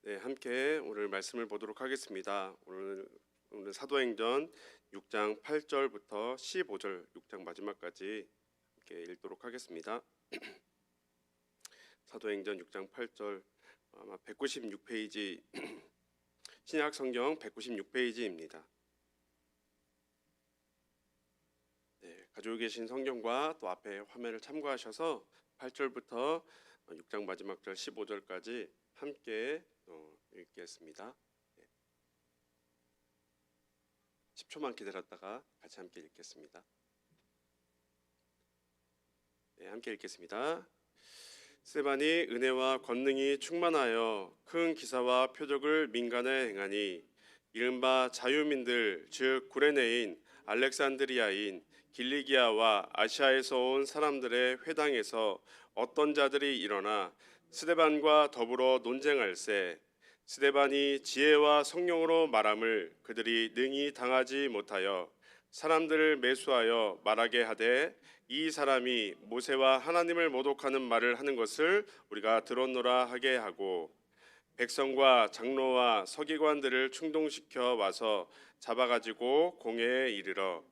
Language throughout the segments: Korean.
네, 함께 오늘 말씀을 보도록 하겠습니다. 오늘 사도행전 6장 8절부터 15절 6장 마지막까지 함께 읽도록 하겠습니다. 사도행전 6장 8절 아마 196페이지 신약 성경 196페이지입니다. 네, 가지고 계신 성경과 또 앞에 화면을 참고하셔서 8절부터 6장 마지막 절 15절까지 함께 읽겠습니다. 10초만 기다렸다가 같이 함께 읽겠습니다. 네, 함께 읽겠습니다. 스데반이 은혜와 권능이 충만하여 큰 기사와 표적을 민간에 행하니 이른바 자유민들 즉 구레네인 알렉산드리아인 길리기아와 아시아에서 온 사람들의 회당에서 어떤 자들이 일어나 스데반과 더불어 논쟁할세 스데반이 지혜와 성령으로 말함을 그들이 능히 당하지 못하여 사람들을 매수하여 말하게 하되 이 사람이 모세와 하나님을 모독하는 말을 하는 것을 우리가 들었노라 하게 하고 백성과 장로와 서기관들을 충동시켜 와서 잡아가지고 공회에 이르러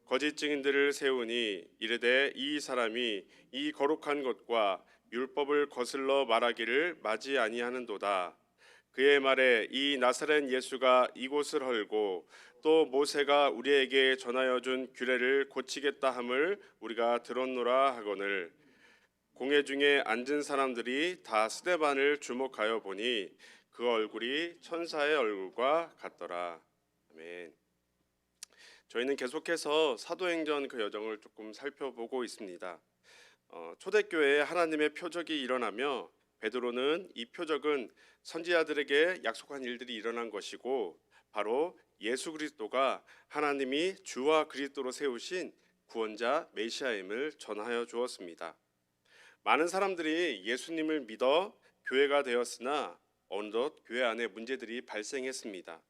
거짓 증인들을 세우니 이르되 이 사람이 이 거룩한 것과 율법을 거슬러 말하기를 마지 아니하는도다. 그의 말에 이 나사렛 예수가 이곳을 헐고 또 모세가 우리에게 전하여 준 규례를 고치겠다 함을 우리가 들었노라 하거늘 공회 중에 앉은 사람들이 다 스데반을 주목하여 보니 그 얼굴이 천사의 얼굴과 같더라. 아멘. 저희는 계속해서 사도행전 그 여정을 조금 살펴보고 있습니다. 초대교회에 하나님의 표적이 일어나며 베드로는 이 표적은 선지자들에게 약속한 일들이 일어난 것이고 바로 예수 그리스도가 하나님이 주와 그리스도로 세우신 구원자 메시아임을 전하여 주었습니다. 많은 사람들이 예수님을 믿어 교회가 되었으나 어느덧 교회 안에 문제들이 발생했습니다.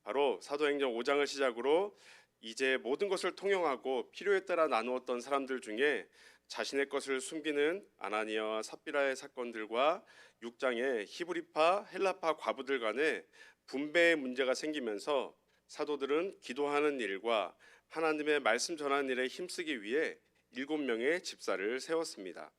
바로 사도행전 5장을 시작으로 이제 모든 것을 통용하고 필요에 따라 나누었던 사람들 중에 자신의 것을 숨기는 아나니아와 삽비라의 사건들과 6장의 히브리파 헬라파 과부들 간에 분배의 문제가 생기면서 사도들은 기도하는 일과 하나님의 말씀 전하는 일에 힘쓰기 위해 7명의 집사를 세웠습니다.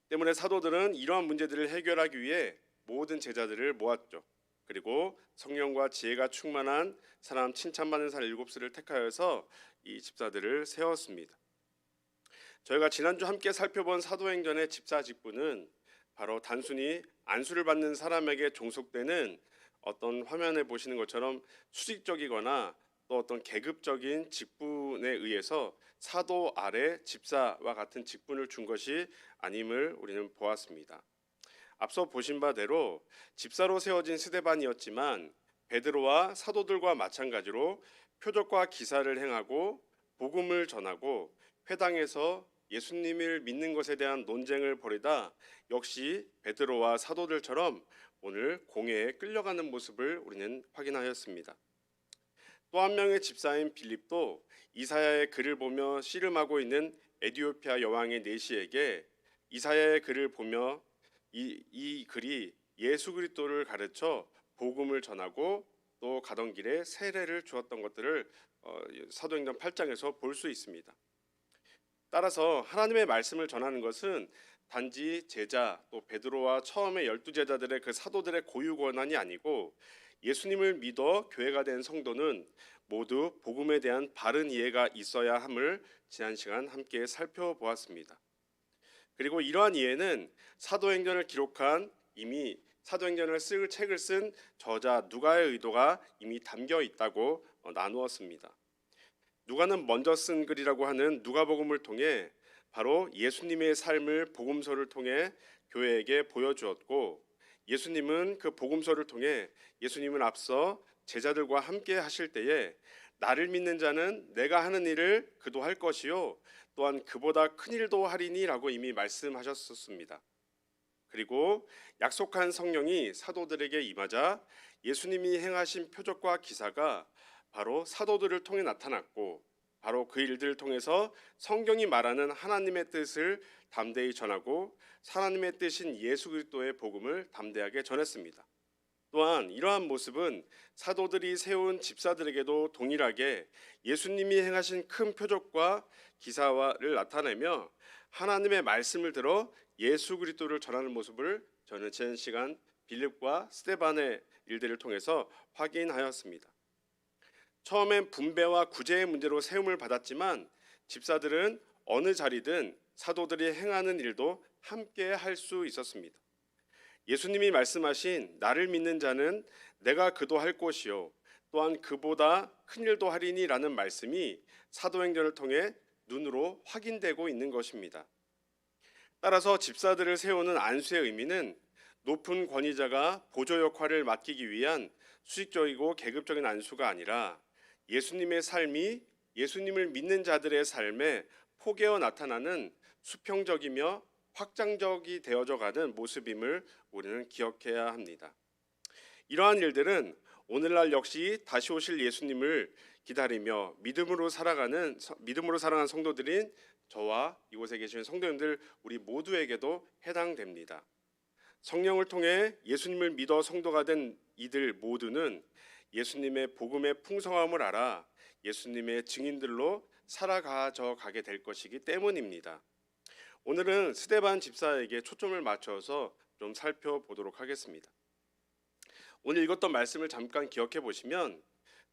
때문에 사도들은 이러한 문제들을 해결하기 위해 모든 제자들을 모았죠. 그리고 성령과 지혜가 충만한 사람 칭찬받는 사람 7수를 택하여서 이 집사들을 세웠습니다. 저희가 지난주 함께 살펴본 사도행전의 집사 직분은 바로 단순히 안수를 받는 사람에게 종속되는 어떤 화면에 보시는 것처럼 수직적이거나 또 어떤 계급적인 직분에 의해서 사도 아래 집사와 같은 직분을 준 것이 아님을 우리는 보았습니다. 앞서 보신 바대로 집사로 세워진 스데반이었지만 베드로와 사도들과 마찬가지로 표적과 기사를 행하고 복음을 전하고 회당에서 예수님을 믿는 것에 대한 논쟁을 벌이다 역시 베드로와 사도들처럼 오늘 공회에 끌려가는 모습을 우리는 확인하였습니다. 또 한 명의 집사인 빌립도 이사야의 글을 보며 씨름하고 있는 에티오피아 여왕의 내시에게 이사야의 글을 보며 이 글이 예수 그리스도를 가르쳐 복음을 전하고 또 가던 길에 세례를 주었던 것들을 사도행전 8장에서 볼 수 있습니다. 따라서 하나님의 말씀을 전하는 것은 단지 제자 또 베드로와 처음에 12제자들의 그 사도들의 고유 권한이 아니고 예수님을 믿어 교회가 된 성도는 모두 복음에 대한 바른 이해가 있어야 함을 지난 시간 함께 살펴보았습니다. 그리고 이러한 이해는 사도행전을 기록한 이미 사도행전을 쓸 책을 쓴 저자 누가의 의도가 이미 담겨 있다고 나누었습니다. 누가는 먼저 쓴 글이라고 하는 누가복음을 통해 바로 예수님의 삶을 복음서를 통해 교회에게 보여주었고 예수님은 그 복음서를 통해 예수님은 앞서 제자들과 함께 하실 때에 나를 믿는 자는 내가 하는 일을 그도 할 것이요 또한 그보다 큰 일도 하리니 라고 이미 말씀하셨습니다. 그리고 약속한 성령이 사도들에게 임하자 예수님이 행하신 표적과 기사가 바로 사도들을 통해 나타났고 바로 그 일들을 통해서 성경이 말하는 하나님의 뜻을 담대히 전하고 하나님의 뜻인 예수 그리스도의 복음을 담대하게 전했습니다. 또한 이러한 모습은 사도들이 세운 집사들에게도 동일하게 예수님이 행하신 큰 표적과 기사를 나타내며 하나님의 말씀을 들어 예수 그리스도를 전하는 모습을 저는 지난 시간 빌립과 스데반의 일들을 통해서 확인하였습니다. 처음엔 분배와 구제의 문제로 세움을 받았지만 집사들은 어느 자리든 사도들이 행하는 일도 함께 할 수 있었습니다. 예수님이 말씀하신 나를 믿는 자는 내가 그도 할 것이요 또한 그보다 큰 일도 하리니라는 말씀이 사도행전을 통해 눈으로 확인되고 있는 것입니다. 따라서 집사들을 세우는 안수의 의미는 높은 권위자가 보조 역할을 맡기기 위한 수직적이고 계급적인 안수가 아니라 예수님의 삶이 예수님을 믿는 자들의 삶에 포개어 나타나는 수평적이며 확장적이 되어져 가는 모습임을 우리는 기억해야 합니다. 이러한 일들은 오늘날 역시 다시 오실 예수님을 기다리며 믿음으로 살아가는 성도들인 저와 이곳에 계시는 성도님들 우리 모두에게도 해당됩니다. 성령을 통해 예수님을 믿어 성도가 된 이들 모두는 예수님의 복음의 풍성함을 알아 예수님의 증인들로 살아가져 가게 될 것이기 때문입니다. 오늘은 스데반 집사에게 초점을 맞춰서 좀 살펴보도록 하겠습니다. 오늘 읽었던 말씀을 잠깐 기억해 보시면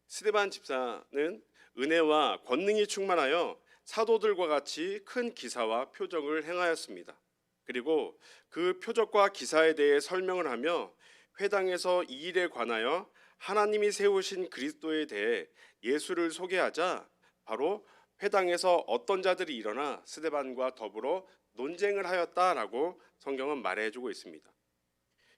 스데반 집사는 은혜와 권능이 충만하여 사도들과 같이 큰 기사와 표적을 행하였습니다. 그리고 그 표적과 기사에 대해 설명을 하며 회당에서 이 일에 관하여 하나님이 세우신 그리스도에 대해 예수를 소개하자 바로 회당에서 어떤 자들이 일어나 스데반과 더불어 논쟁을 하였다라고 성경은 말해주고 있습니다.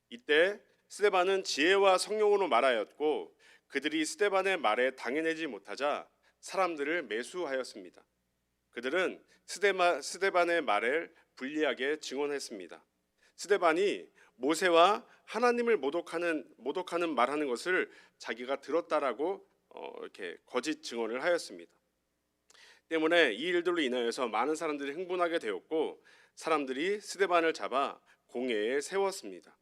이때 스데반은 지혜와 성령으로 말하였고 그들이 스데반의 말에 당해내지 못하자 사람들을 매수하였습니다. 그들은 스데반의 말을 불리하게 증언했습니다. 스데반이 모세와 하나님을 모독하는 말하는 것을 자기가 들었다라고 이렇게 거짓 증언을 하였습니다. 때문에 이 일들로 인하여서 많은 사람들이 흥분하게 되었고 사람들이 스데반을 잡아 공회에 세웠습니다.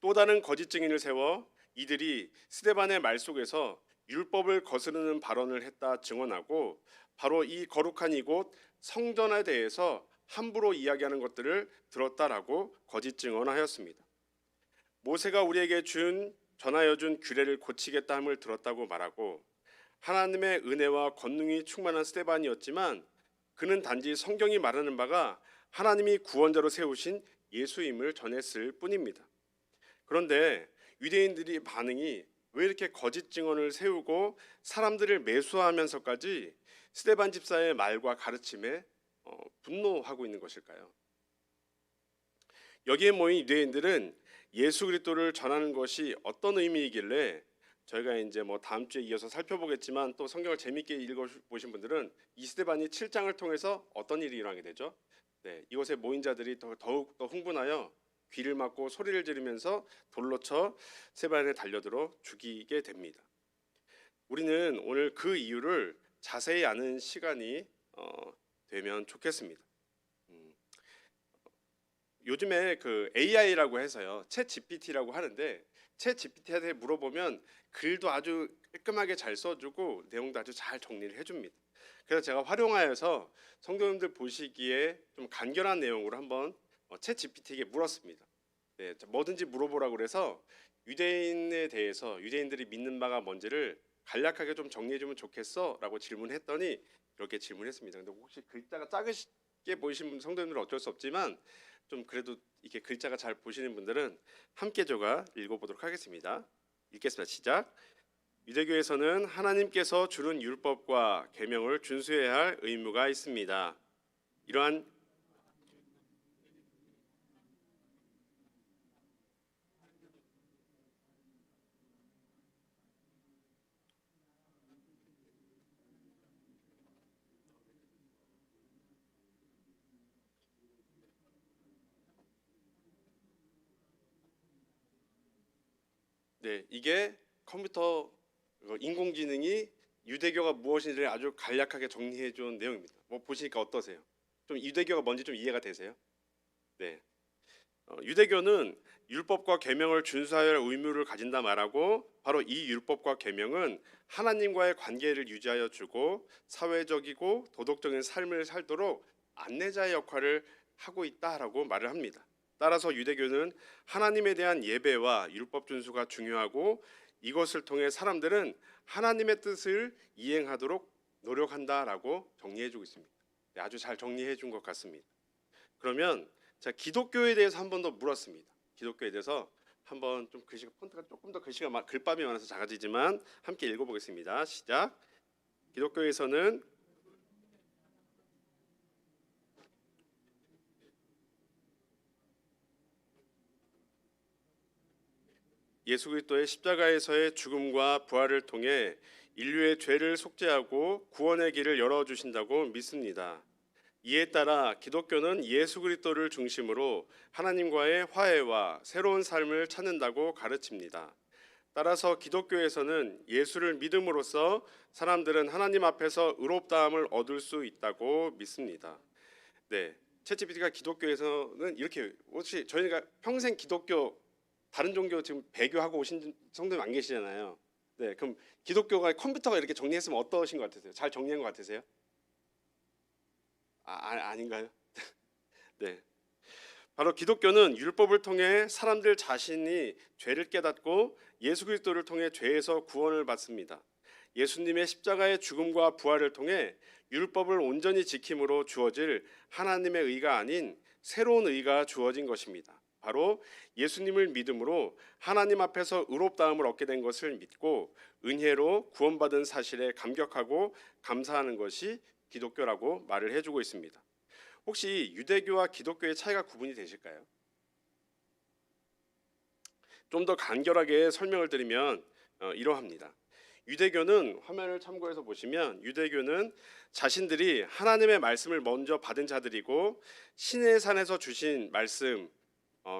또 다른 거짓 증인을 세워 이들이 스데반의 말 속에서 율법을 거스르는 발언을 했다 증언하고 바로 이 거룩한 이곳 성전에 대해서 함부로 이야기하는 것들을 들었다라고 거짓 증언하였습니다. 모세가 우리에게 전하여 준 규례를 고치겠다 함을 들었다고 말하고 하나님의 은혜와 권능이 충만한 스데반이었지만 그는 단지 성경이 말하는 바가 하나님이 구원자로 세우신 예수임을 전했을 뿐입니다. 그런데 유대인들의 반응이 왜 이렇게 거짓 증언을 세우고 사람들을 매수하면서까지 스데반 집사의 말과 가르침에 분노하고 있는 것일까요? 여기에 모인 유대인들은 예수 그리스도를 전하는 것이 어떤 의미이길래 저희가 이제 다음 주에 이어서 살펴보겠지만 또 성경을 재미있게 읽어보신 분들은 이 스데반이 7장을 통해서 어떤 일이 일어나게 되죠? 네, 이곳에 모인 자들이 더욱 더 흥분하여 귀를 막고 소리를 지르면서 돌로 쳐 스데반에 달려들어 죽이게 됩니다. 우리는 오늘 그 이유를 자세히 아는 시간이 되면 좋겠습니다. 요즘에 그 AI라고 해서요, 챗 GPT라고 하는데 챗 GPT한테 물어보면 글도 아주 깔끔하게 잘 써주고 내용도 아주 잘 정리를 해줍니다. 그래서 제가 활용하여서 성도님들 보시기에 좀 간결한 내용으로 한번 챗 GPT에게 물었습니다. 네, 뭐든지 물어보라고 그래서 유대인에 대해서 유대인들이 믿는 바가 뭔지를 간략하게 좀 정리해주면 좋겠어라고 질문했더니 이렇게 질문했습니다. 근데 혹시 글자가 작게 보이시는 성도님들은 어쩔 수 없지만 좀 그래도 이게 글자가 잘 보시는 분들은 함께 제가 읽어보도록 하겠습니다. 읽겠습니다. 시작. 유대교에서는 하나님께서 주는 율법과 계명을 준수해야 할 의무가 있습니다. 이러한 네, 이게 컴퓨터 인공지능이 유대교가 무엇인지를 아주 간략하게 정리해 준 내용입니다. 뭐 보시니까 어떠세요? 좀 유대교가 뭔지 좀 이해가 되세요? 네. 유대교는 율법과 계명을 준수하여야 할 의무를 가진다 말하고, 바로 이 율법과 계명은 하나님과의 관계를 유지하여 주고 사회적이고 도덕적인 삶을 살도록 안내자의 역할을 하고 있다라고 말을 합니다. 따라서 유대교는 하나님에 대한 예배와 율법 준수가 중요하고, 이것을 통해 사람들은 하나님의 뜻을 이행하도록 노력한다라고 정리해주고 있습니다. 네, 아주 잘 정리해준 것 같습니다. 그러면 자, 기독교에 대해서 한 번 더 물었습니다. 기독교에 대해서 한번 좀 글씨가 폰트가 조금 더 글씨가 글밥이 많아서 작아지지만 함께 읽어보겠습니다. 시작. 기독교에서는 예수 그리스도의 십자가에서의 죽음과 부활을 통해 인류의 죄를 속죄하고 구원의 길을 열어주신다고 믿습니다. 이에 따라 기독교는 예수 그리스도를 중심으로 하나님과의 화해와 새로운 삶을 찾는다고 가르칩니다. 따라서 기독교에서는 예수를 믿음으로써 사람들은 하나님 앞에서 의롭다함을 얻을 수 있다고 믿습니다. 네, 챗GPT가 기독교에서는 이렇게, 혹시 저희가 평생 기독교 다른 종교 지금 배교하고 오신 성도님 안 계시잖아요. 네, 그럼 기독교가 컴퓨터가 이렇게 정리했으면 어떠신 것 같으세요? 잘 정리한 것 같으세요? 아닌가요? 네. 바로 기독교는 율법을 통해 사람들 자신이 죄를 깨닫고 예수 그리스도를 통해 죄에서 구원을 받습니다. 예수님의 십자가의 죽음과 부활을 통해 율법을 온전히 지킴으로 주어질 하나님의 의가 아닌 새로운 의가 주어진 것입니다. 바로 예수님을 믿음으로 하나님 앞에서 의롭다함을 얻게 된 것을 믿고 은혜로 구원받은 사실에 감격하고 감사하는 것이 기독교라고 말을 해주고 있습니다. 혹시 유대교와 기독교의 차이가 구분이 되실까요? 좀 더 간결하게 설명을 드리면 이러합니다. 유대교는, 화면을 참고해서 보시면, 유대교는 자신들이 하나님의 말씀을 먼저 받은 자들이고 신의 산에서 주신 말씀,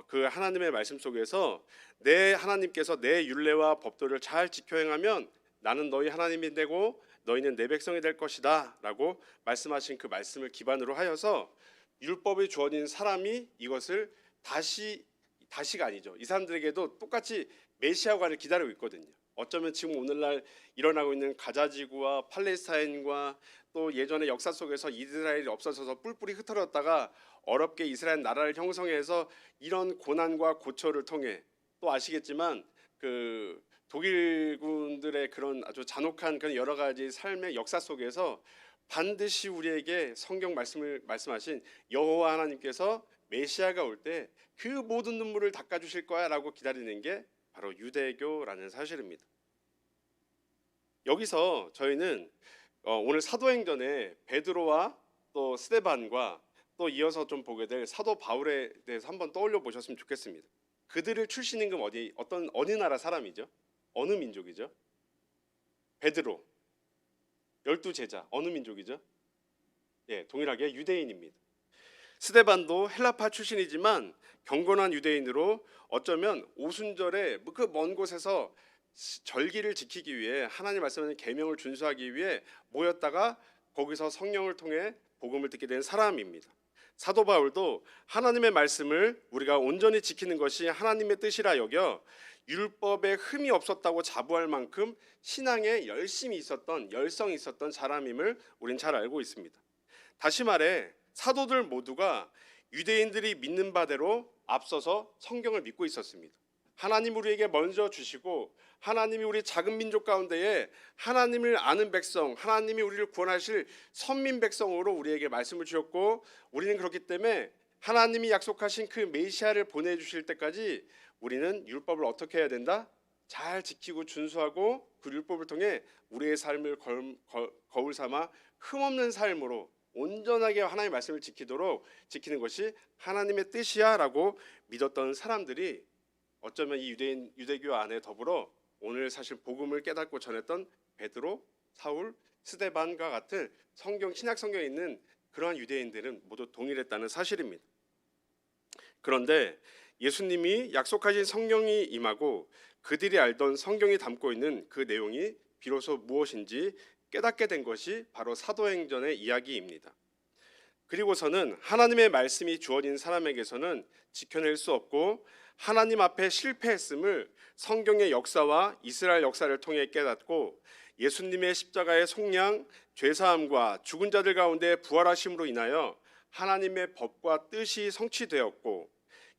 그 하나님의 말씀 속에서 내 하나님께서 내 율례와 법도를 잘 지켜 행하면 나는 너희 하나님이 되고 너희는 내 백성이 될 것이다 라고 말씀하신 그 말씀을 기반으로 하여서 율법이 주어진 사람이 이것을 다시가 아니죠. 이 사람들에게도 똑같이 메시아관을 기다리고 있거든요. 어쩌면 지금 오늘날 일어나고 있는 가자지구와 팔레스타인과 또 예전의 역사 속에서 이스라엘이 없어져서 뿔뿔이 흩어졌다가 어렵게 이스라엘 나라를 형성해서 이런 고난과 고초를 통해, 또 아시겠지만 그 독일군들의 그런 아주 잔혹한 그런 여러 가지 삶의 역사 속에서 반드시 우리에게 성경 말씀하신 여호와 하나님께서 메시아가 올 때 그 모든 눈물을 닦아주실 거야라고 기다리는 게 바로 유대교라는 사실입니다. 여기서 저희는 오늘 사도행전에 베드로와 또 스데반과 또 이어서 좀 보게 될 사도 바울에 대해서 한번 떠올려 보셨으면 좋겠습니다. 그들을 출신 임금 어느 나라 사람이죠? 어느 민족이죠? 베드로, 12제자 어느 민족이죠? 예, 동일하게 유대인입니다. 스데반도 헬라파 출신이지만 경건한 유대인으로 어쩌면 오순절에 그 먼 곳에서 절기를 지키기 위해 하나님 말씀하는 계명을 준수하기 위해 모였다가 거기서 성령을 통해 복음을 듣게 된 사람입니다. 사도 바울도 하나님의 말씀을 우리가 온전히 지키는 것이 하나님의 뜻이라 여겨 율법에 흠이 없었다고 자부할 만큼 신앙에 열심이 있었던 사람임을 우린 잘 알고 있습니다. 다시 말해 사도들 모두가 유대인들이 믿는 바대로 앞서서 성경을 믿고 있었습니다. 하나님 우리에게 먼저 주시고 하나님이 우리 작은 민족 가운데에 하나님을 아는 백성, 하나님이 우리를 구원하실 선민 백성으로 우리에게 말씀을 주셨고, 우리는 그렇기 때문에 하나님이 약속하신 그 메시아를 보내주실 때까지 우리는 율법을 어떻게 해야 된다? 잘 지키고 준수하고 그 율법을 통해 우리의 삶을 거울 삼아 흠없는 삶으로 온전하게 하나님의 말씀을 지키는 것이 하나님의 뜻이야 라고 믿었던 사람들이 어쩌면 이 유대교 안에 더불어 오늘 사실 복음을 깨닫고 전했던 베드로, 사울, 스데반과 같은 신약 성경에 있는 그러한 유대인들은 모두 동일했다는 사실입니다. 그런데 예수님이 약속하신 성령이 임하고 그들이 알던 성경이 담고 있는 그 내용이 비로소 무엇인지 깨닫게 된 것이 바로 사도행전의 이야기입니다. 그리고서는 하나님의 말씀이 주어진 사람에게서는 지켜낼 수 없고 하나님 앞에 실패했음을 성경의 역사와 이스라엘 역사를 통해 깨닫고 예수님의 십자가의 속량, 죄사함과 죽은 자들 가운데 부활하심으로 인하여 하나님의 법과 뜻이 성취되었고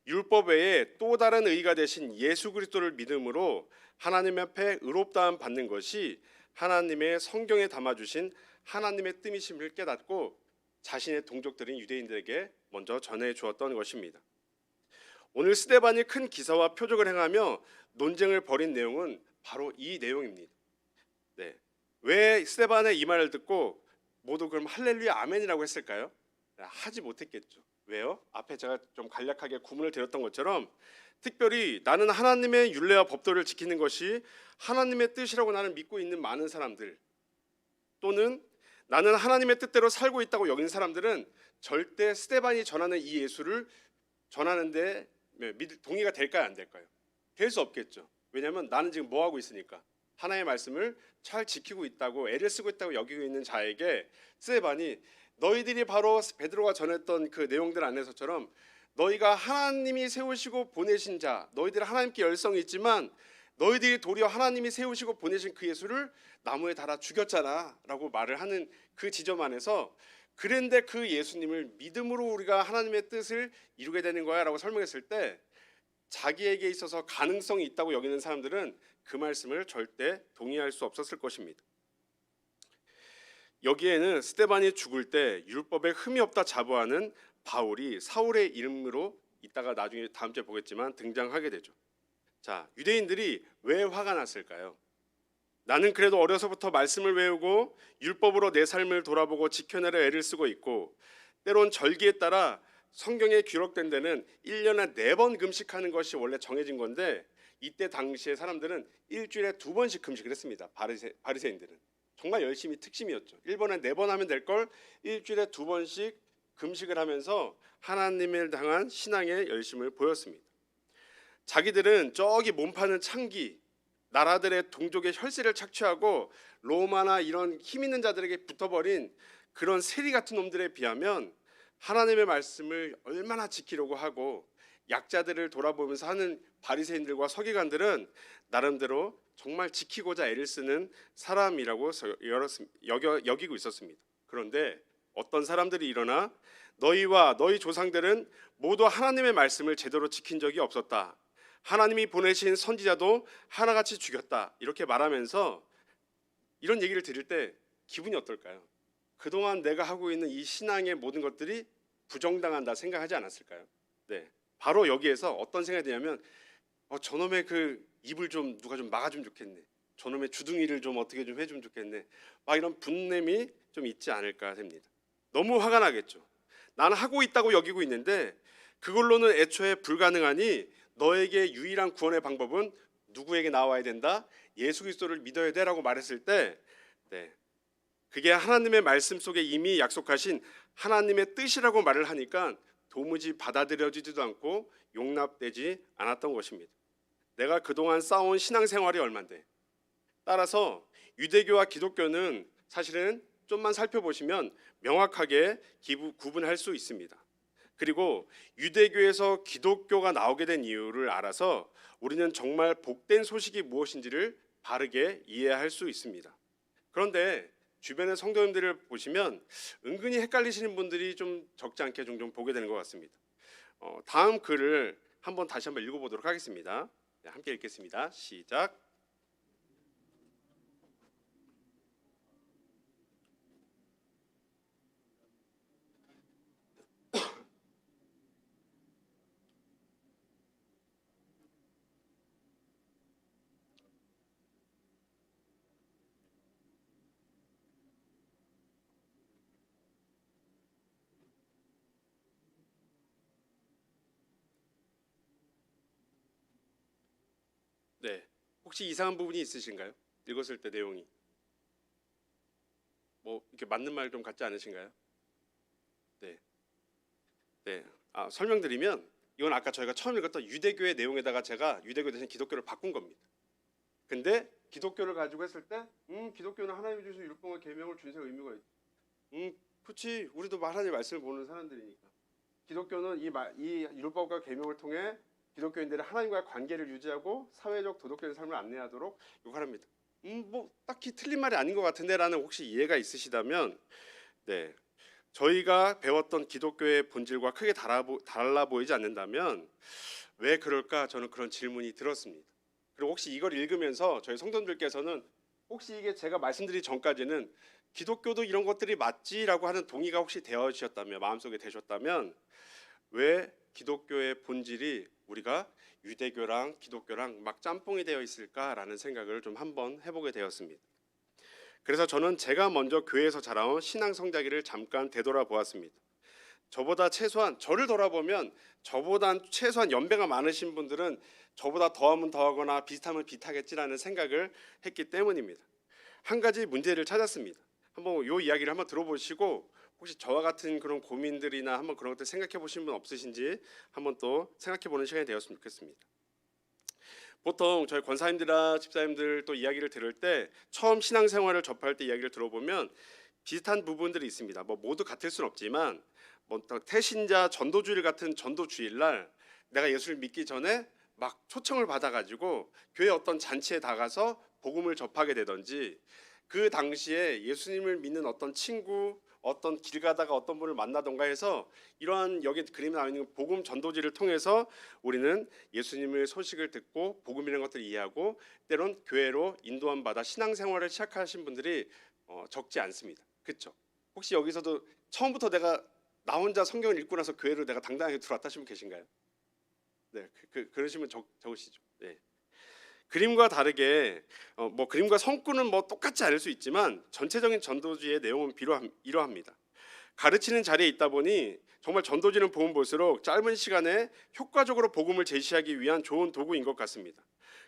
율법 외에 또 다른 의가 되신 예수 그리스도를 믿음으로 하나님 앞에 의롭다함 받는 것이 하나님의 성경에 담아주신 하나님의 뜻이심을 깨닫고 자신의 동족들인 유대인들에게 먼저 전해 주었던 것입니다. 오늘 스데반이 큰 기사와 표적을 행하며 논쟁을 벌인 내용은 바로 이 내용입니다. 네. 왜 스데반의 이 말을 듣고 모두 그럼 할렐루야 아멘이라고 했을까요? 하지 못했겠죠. 왜요? 앞에 제가 좀 간략하게 구문을 드렸던 것처럼 특별히 나는 하나님의 율례와 법도를 지키는 것이 하나님의 뜻이라고 나는 믿고 있는 많은 사람들, 또는 나는 하나님의 뜻대로 살고 있다고 여기는 사람들은 절대 스데반이 전하는 이 예수를 전하는데 동의가 될까요, 안 될까요? 될 수 없겠죠. 왜냐하면 나는 지금 뭐 하고 있으니까 하나님의 말씀을 잘 지키고 있다고 애를 쓰고 있다고 여기고 있는 자에게 스데반이 너희들이 바로 베드로가 전했던 그 내용들 안에서처럼 너희가 하나님이 세우시고 보내신 자, 너희들 하나님께 열성이 있지만 너희들이 도리어 하나님이 세우시고 보내신 그 예수를 나무에 달아 죽였잖아 라고 말을 하는 그 지점 안에서 그런데 그 예수님을 믿음으로 우리가 하나님의 뜻을 이루게 되는 거야 라고 설명했을 때 자기에게 있어서 가능성이 있다고 여기는 사람들은 그 말씀을 절대 동의할 수 없었을 것입니다. 여기에는 스데반이 죽을 때 율법에 흠이 없다 자부하는 바울이 사울의 이름으로 이따가 나중에 다음 주에 보겠지만 등장하게 되죠. 자, 유대인들이 왜 화가 났을까요? 나는 그래도 어려서부터 말씀을 외우고 율법으로 내 삶을 돌아보고 지켜내려 애를 쓰고 있고 때론 절기에 따라 성경에 기록된 데는 1년에 4번 금식하는 것이 원래 정해진 건데 이때 당시에 사람들은 일주일에 2번씩 금식을 했습니다. 바리새인들은 정말 열심히 특심이었죠. 1번에 4번 하면 될 걸 일주일에 2번씩 금식을 하면서 하나님을 향한 신앙의 열심을 보였습니다. 자기들은 저기 몸파는 창기, 나라들의 동족의 혈세를 착취하고 로마나 이런 힘 있는 자들에게 붙어버린 그런 세리 같은 놈들에 비하면 하나님의 말씀을 얼마나 지키려고 하고 약자들을 돌아보면서 하는 바리새인들과 서기관들은 나름대로 정말 지키고자 애를 쓰는 사람이라고 여기고 있었습니다. 그런데 어떤 사람들이 일어나 너희와 너희 조상들은 모두 하나님의 말씀을 제대로 지킨 적이 없었다. 하나님이 보내신 선지자도 하나같이 죽였다. 이렇게 말하면서 이런 얘기를 들을 때 기분이 어떨까요? 그동안 내가 하고 있는 이 신앙의 모든 것들이 부정당한다 생각하지 않았을까요? 네, 바로 여기에서 어떤 생각이 드냐면 저놈의 그 입을 좀 누가 좀 막아주면 좋겠네. 저놈의 주둥이를 좀 어떻게 좀 해주면 좋겠네. 막 이런 분냄이 좀 있지 않을까 합니다. 너무 화가 나겠죠. 나는 하고 있다고 여기고 있는데 그걸로는 애초에 불가능하니 너에게 유일한 구원의 방법은 누구에게 나와야 된다? 예수 그리스도를 믿어야 돼라고 말했을 때 그게 하나님의 말씀 속에 이미 약속하신 하나님의 뜻이라고 말을 하니까 도무지 받아들여지지도 않고 용납되지 않았던 것입니다. 내가 그동안 쌓아온 신앙생활이 얼만데. 따라서 유대교와 기독교는 사실은 좀만 살펴보시면 명확하게 구분할 수 있습니다. 그리고 유대교에서 기독교가 나오게 된 이유를 알아서 우리는 정말 복된 소식이 무엇인지를 바르게 이해할 수 있습니다. 그런데 주변의 성도님들을 보시면 은근히 헷갈리시는 분들이 좀 적지 않게 종종 보게 되는 것 같습니다. 다음 글을 다시 한번 읽어보도록 하겠습니다. 네, 함께 읽겠습니다. 시작. 네, 혹시 이상한 부분이 있으신가요? 읽었을 때 내용이 이렇게 맞는 말 좀 같지 않으신가요? 네. 설명드리면 이건 아까 저희가 처음 읽었던 유대교의 내용에다가 제가 유대교 대신 기독교를 바꾼 겁니다. 근데 기독교를 가지고 했을 때 기독교는 하나님이 주신 율법과 계명을 준수할 의무가 있지. 그렇지. 우리도 하나님의 말씀을 보는 사람들이니까. 기독교는 이 율법과 계명을 통해 기독교인들이 하나님과의 관계를 유지하고 사회적 도덕적인 삶을 안내하도록 요구합니다. 뭐 딱히 틀린 말이 아닌 것 같은데라는 혹시 이해가 있으시다면, 네, 저희가 배웠던 기독교의 본질과 크게 달라 보이지 않는다면 왜 그럴까 저는 그런 질문이 들었습니다. 그리고 혹시 이걸 읽으면서 저희 성도님들께서는 혹시 이게 제가 말씀드리기 전까지는 기독교도 이런 것들이 맞지라고 하는 동의가 혹시 되어지셨다면, 마음속에 되셨다면 왜 기독교의 본질이 우리가 유대교랑 기독교랑 막 짬뽕이 되어 있을까라는 생각을 좀 한번 해보게 되었습니다. 그래서 저는 제가 먼저 교회에서 자라온 신앙 성장기를 잠깐 되돌아보았습니다. 저보다 최소한, 저를 돌아보면 저보다 최소한 연배가 많으신 분들은 저보다 더하면 더하거나 비슷하면 비슷하겠지라는 생각을 했기 때문입니다. 한 가지 문제를 찾았습니다. 한번 이 이야기를 한번 들어보시고 혹시 저와 같은 그런 고민들이나 한번 그런 것들 생각해 보신 분 없으신지 한번 또 생각해 보는 시간이 되었으면 좋겠습니다. 보통 저희 권사님들이나 집사님들 또 이야기를 들을 때 처음 신앙생활을 접할 때 이야기를 들어보면 비슷한 부분들이 있습니다. 뭐 모두 같을 수는 없지만 뭐 태신자 전도주일 같은 전도주일날 내가 예수를 믿기 전에 막 초청을 받아가지고 교회 어떤 잔치에 나가서 복음을 접하게 되든지, 그 당시에 예수님을 믿는 어떤 친구, 어떤 길 가다가 어떤 분을 만나던가 해서 이러한 여기 그림에 나와 있는 복음 전도지를 통해서 우리는 예수님의 소식을 듣고 복음이라는 것들을 이해하고 때론 교회로 인도함 받아 신앙생활을 시작하신 분들이 적지 않습니다. 그렇죠? 혹시 여기서도 처음부터 내가 나 혼자 성경을 읽고 나서 교회로 내가 당당하게 들어왔다 하시면 계신가요? 네, 그러시면 적으시죠. 네. 그림과 다르게 뭐 그림과 성구는 뭐 똑같지 않을 수 있지만 전체적인 전도지의 내용은 이러합니다. 가르치는 자리에 있다 보니 정말 전도지는 보면 볼수록 짧은 시간에 효과적으로 복음을 제시하기 위한 좋은 도구인 것 같습니다.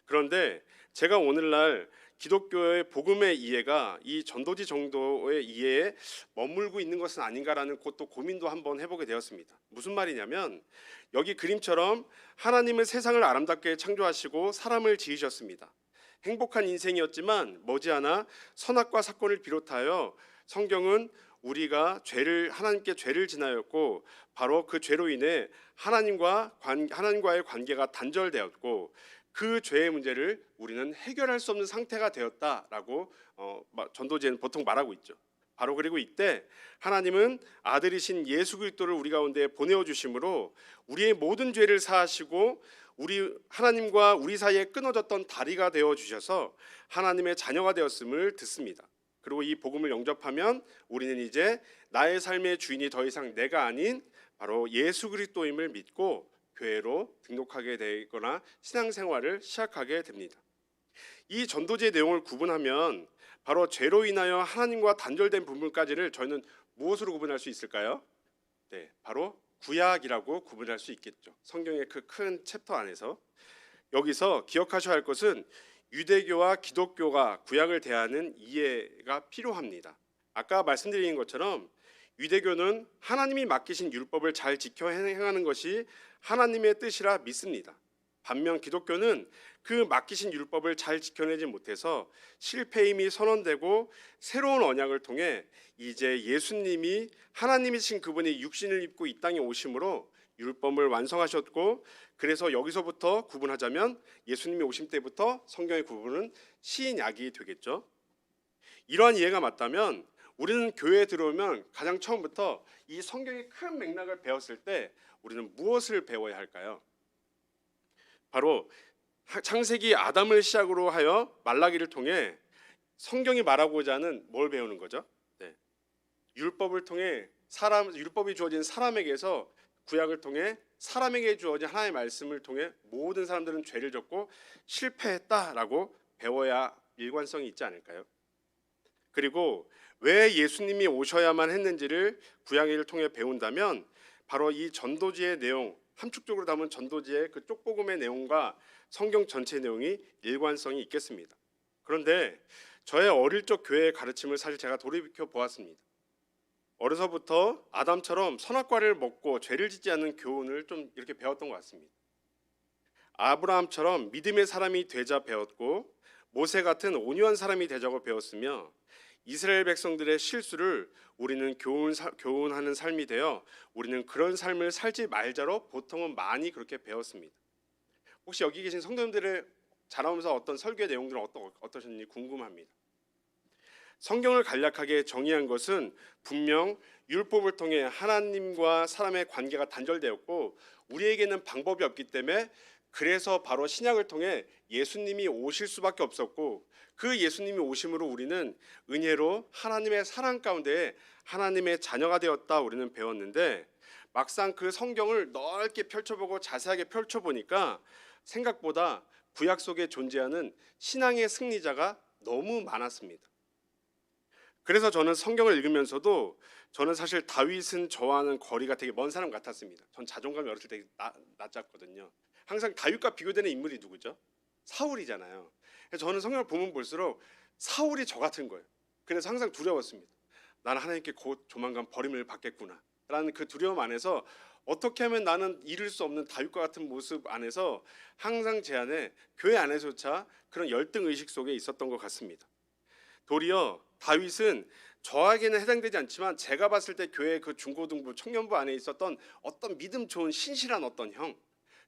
그런데 제가 오늘날 기독교의 복음의 이해가 이 전도지 정도의 이해에 머물고 있는 것은 아닌가라는 또 고민도 한번 해보게 되었습니다. 무슨 말이냐면 여기 그림처럼 하나님은 세상을 아름답게 창조하시고 사람을 지으셨습니다. 행복한 인생이었지만 머지않아 선악과 사건을 비롯하여 성경은 우리가 하나님께 죄를 지나였고 바로 그 죄로 인해 하나님과의 관계가 단절되었고 그 죄의 문제를 우리는 해결할 수 없는 상태가 되었다라고 전도지에는 보통 말하고 있죠. 바로 그리고 이때 하나님은 아들이신 예수 그리스도를 우리 가운데 보내어 주심으로 우리의 모든 죄를 사하시고 우리 하나님과 우리 사이에 끊어졌던 다리가 되어 주셔서 하나님의 자녀가 되었음을 듣습니다. 그리고 이 복음을 영접하면 우리는 이제 나의 삶의 주인이 더 이상 내가 아닌 바로 예수 그리스도임을 믿고 교회로 등록하게 되거나 신앙생활을 시작하게 됩니다. 이 전도지의 내용을 구분하면 바로 죄로 인하여 하나님과 단절된 부분까지를 저희는 무엇으로 구분할 수 있을까요? 네, 바로 구약이라고 구분할 수 있겠죠. 성경의 그 큰 챕터 안에서. 여기서 기억하셔야 할 것은 유대교와 기독교가 구약을 대하는 이해가 필요합니다. 아까 말씀드린 것처럼 유대교는 하나님이 맡기신 율법을 잘 지켜 행하는 것이 하나님의 뜻이라 믿습니다. 반면 기독교는 그 맡기신 율법을 잘 지켜내지 못해서 실패임이 선언되고 새로운 언약을 통해 이제 예수님이 하나님이신 그분이 육신을 입고 이 땅에 오심으로 율법을 완성하셨고, 그래서 여기서부터 구분하자면 예수님이 오심 때부터 성경의 구분은 신약이 되겠죠. 이러한 이해가 맞다면 우리는 교회에 들어오면 가장 처음부터 이 성경의 큰 맥락을 배웠을 때 우리는 무엇을 배워야 할까요? 바로 창세기 아담을 시작으로 하여 말라기를 통해 성경이 말하고자 하는 뭘 배우는 거죠? 네. 율법을 통해 율법이 주어진 사람에게서 구약을 통해 사람에게 주어진 하나님의 말씀을 통해 모든 사람들은 죄를 졌고 실패했다라고 배워야 일관성이 있지 않을까요? 그리고 왜 예수님이 오셔야만 했는지를 구약을 통해 배운다면 바로 이 전도지의 내용, 함축적으로 담은 전도지의 그 쪽복음의 내용과 성경 전체 내용이 일관성이 있겠습니다. 그런데 저의 어릴 적 교회의 가르침을 사실 제가 돌이켜 보았습니다. 어려서부터 아담처럼 선악과를 먹고 죄를 짓지 않는 교훈을 좀 이렇게 배웠던 것 같습니다. 아브라함처럼 믿음의 사람이 되자 배웠고, 모세 같은 온유한 사람이 되자고 배웠으며 이스라엘 백성들의 실수를 우리는 교훈하는 삶이 되어 우리는 그런 삶을 살지 말자로 보통은 많이 그렇게 배웠습니다. 혹시 여기 계신 성도님들의 자라오면서 어떤 설교의 내용들은 어떠셨는지 궁금합니다. 성경을 간략하게 정의한 것은 분명 율법을 통해 하나님과 사람의 관계가 단절되었고 우리에게는 방법이 없기 때문에 그래서 바로 신약을 통해 예수님이 오실 수밖에 없었고 그 예수님이 오심으로 우리는 은혜로 하나님의 사랑 가운데 하나님의 자녀가 되었다 우리는 배웠는데 막상 그 성경을 넓게 펼쳐보고 자세하게 펼쳐보니까 생각보다 구약 속에 존재하는 신앙의 승리자가 너무 많았습니다. 그래서 저는 성경을 읽으면서도 저는 사실 다윗은 저와는 거리가 되게 먼 사람 같았습니다. 전 자존감이 어렸을 때 낮았거든요. 항상 다윗과 비교되는 인물이 누구죠? 사울이잖아요. 그래서 저는 성경을 보면 볼수록 사울이 저 같은 거예요. 그래서 항상 두려웠습니다. 나는 하나님께 곧 조만간 버림을 받겠구나 라는 그 두려움 안에서 어떻게 하면 나는 잃을 수 없는 다윗과 같은 모습 안에서 항상 제 안에 교회 안에서조차 그런 열등 의식 속에 있었던 것 같습니다. 도리어 다윗은 저에게는 해당되지 않지만 제가 봤을 때 교회 그 중고등부 청년부 안에 있었던 어떤 믿음 좋은 신실한 어떤 형,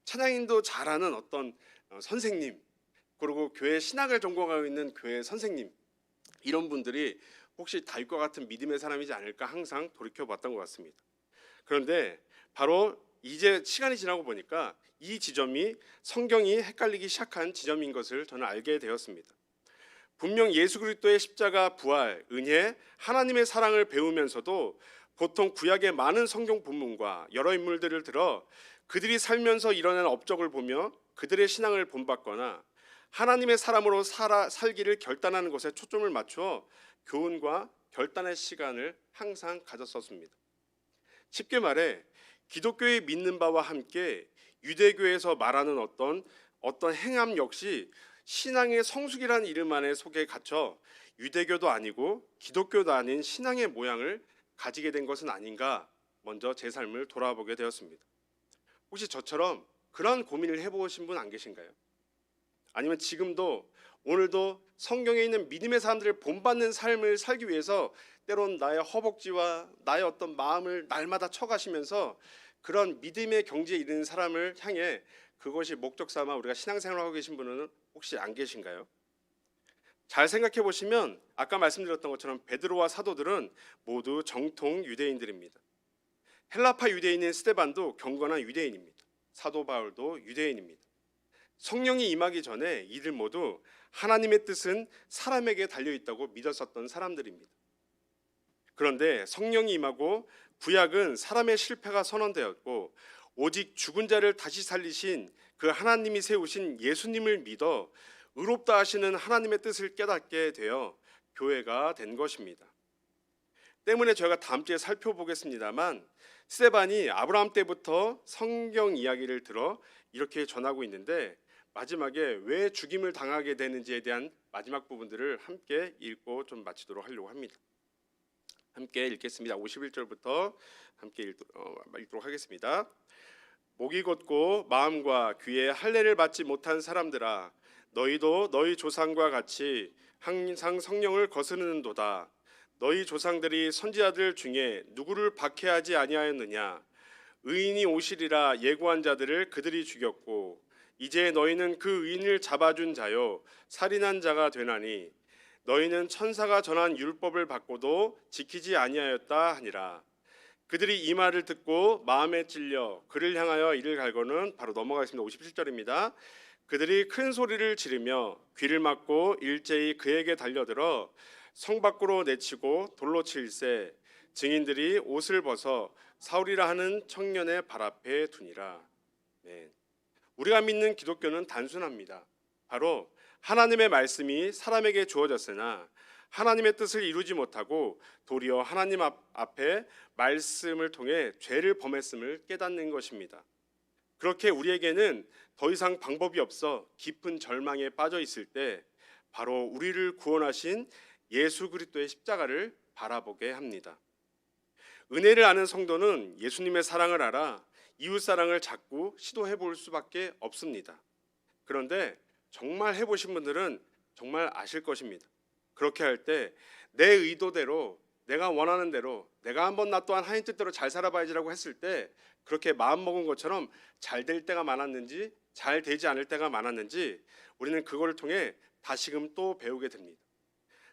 찬양인도 잘하는 어떤 선생님, 그리고 교회 신학을 전공하고 있는 교회 선생님, 이런 분들이 혹시 다윗과 같은 믿음의 사람이지 않을까 항상 돌이켜봤던 것 같습니다. 그런데 바로 이제 시간이 지나고 보니까 이 지점이 성경이 헷갈리기 시작한 지점인 것을 저는 알게 되었습니다. 분명 예수 그리스도의 십자가, 부활, 은혜, 하나님의 사랑을 배우면서도 보통 구약의 많은 성경 본문과 여러 인물들을 들어 그들이 살면서 일어난 업적을 보며 그들의 신앙을 본받거나 하나님의 사람으로 살기를 결단하는 것에 초점을 맞추어 교훈과 결단의 시간을 항상 가졌었습니다. 쉽게 말해 기독교의 믿는 바와 함께 유대교에서 말하는 어떤 행함 역시 신앙의 성숙이라는 이름 안에 속에 갇혀 유대교도 아니고 기독교도 아닌 신앙의 모양을 가지게 된 것은 아닌가 먼저 제 삶을 돌아보게 되었습니다. 혹시 저처럼 그런 고민을 해보신 분 안 계신가요? 아니면 지금도 오늘도 성경에 있는 믿음의 사람들을 본받는 삶을 살기 위해서 때론 나의 허벅지와 나의 어떤 마음을 날마다 쳐가시면서 그런 믿음의 경지에 이르는 사람을 향해 그것이 목적 삼아 우리가 신앙생활을 하고 계신 분은 혹시 안 계신가요? 잘 생각해 보시면 아까 말씀드렸던 것처럼 베드로와 사도들은 모두 정통 유대인들입니다. 헬라파 유대인인 스데반도 경건한 유대인입니다. 사도 바울도 유대인입니다. 성령이 임하기 전에 이들 모두 하나님의 뜻은 사람에게 달려있다고 믿었었던 사람들입니다. 그런데 성령이 임하고 구약은 사람의 실패가 선언되었고 오직 죽은 자를 다시 살리신 그 하나님이 세우신 예수님을 믿어 의롭다 하시는 하나님의 뜻을 깨닫게 되어 교회가 된 것입니다. 때문에 저희가 다음 주에 살펴보겠습니다만 스데반이 아브라함 때부터 성경 이야기를 들어 이렇게 전하고 있는데 마지막에 왜 죽임을 당하게 되는지에 대한 마지막 부분들을 함께 읽고 좀 마치도록 하려고 합니다. 함께 읽겠습니다. 51절부터 함께 읽도록 하겠습니다. 목이 곧고 마음과 귀에 할례를 받지 못한 사람들아, 너희도 너희 조상과 같이 항상 성령을 거스르는도다. 너희 조상들이 선지자들 중에 누구를 박해하지 아니하였느냐? 의인이 오시리라 예고한 자들을 그들이 죽였고 이제 너희는 그 의인을 잡아준 자요 살인한 자가 되나니 너희는 천사가 전한 율법을 받고도 지키지 아니하였다 하니라. 그들이 이 말을 듣고 마음에 찔려 그를 향하여 이를 갈고는 바로 넘어가겠습니다. 57절입니다. 그들이 큰 소리를 지르며 귀를 막고 일제히 그에게 달려들어 성 밖으로 내치고 돌로 칠세 증인들이 옷을 벗어 사울이라 하는 청년의 발 앞에 두니라. 네. 우리가 믿는 기독교는 단순합니다. 바로 하나님의 말씀이 사람에게 주어졌으나 하나님의 뜻을 이루지 못하고 도리어 하나님 앞에 말씀을 통해 죄를 범했음을 깨닫는 것입니다. 그렇게 우리에게는 더 이상 방법이 없어 깊은 절망에 빠져 있을 때 바로 우리를 구원하신 예수 그리스도의 십자가를 바라보게 합니다. 은혜를 아는 성도는 예수님의 사랑을 알아 이웃 사랑을 자꾸 시도해 볼 수밖에 없습니다. 그런데 정말 해보신 분들은 정말 아실 것입니다. 그렇게 할 때 내 의도대로 내가 원하는 대로 내가 한번 나 또한 하나님 뜻대로 잘 살아봐야지라고 했을 때 그렇게 마음 먹은 것처럼 잘 될 때가 많았는지 잘 되지 않을 때가 많았는지 우리는 그거를 통해 다시금 또 배우게 됩니다.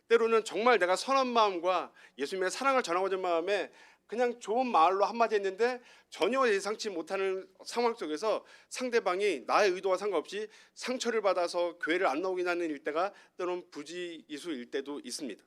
때로는 정말 내가 선한 마음과 예수님의 사랑을 전하고자 하는 마음에 그냥 좋은 말로 한마디 했는데 전혀 예상치 못하는 상황 속에서 상대방이 나의 의도와 상관없이 상처를 받아서 교회를 안 나오게 하는 일대가 때로는 부지기수일 때도 있습니다.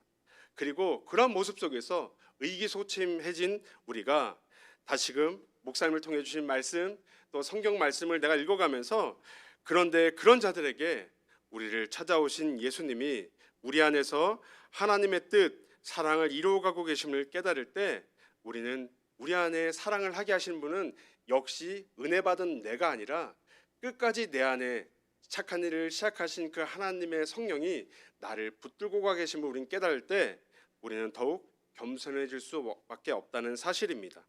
그리고 그런 모습 속에서 의기소침해진 우리가 다시금 목사님을 통해 주신 말씀 또 성경 말씀을 내가 읽어가면서 그런데 그런 자들에게 우리를 찾아오신 예수님이 우리 안에서 하나님의 뜻, 사랑을 이루어가고 계심을 깨달을 때 우리는 우리 안에 사랑을 하게 하신 분은 역시 은혜 받은 내가 아니라 끝까지 내 안에 착한 일을 시작하신 그 하나님의 성령이 나를 붙들고 가 계심을 우리는 깨달을 때 우리는 더욱 겸손해질 수밖에 없다는 사실입니다.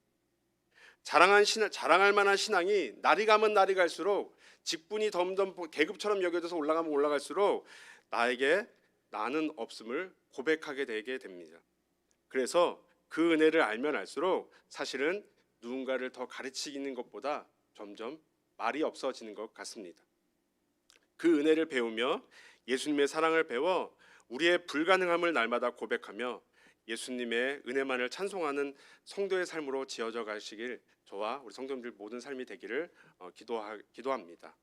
자랑할 만한 신앙이 날이 가면 날이 갈수록 직분이 점점 계급처럼 여겨져서 올라가면 올라갈수록 나에게 나는 없음을 고백하게 되게 됩니다. 그래서 그 은혜를 알면 알수록 사실은 누군가를 더 가르치는 것보다 점점 말이 없어지는 것 같습니다. 그 은혜를 배우며 예수님의 사랑을 배워 우리의 불가능함을 날마다 고백하며 예수님의 은혜만을 찬송하는 성도의 삶으로 지어져 가시길 저와 우리 성도님들 모든 삶이 되기를 기도합니다.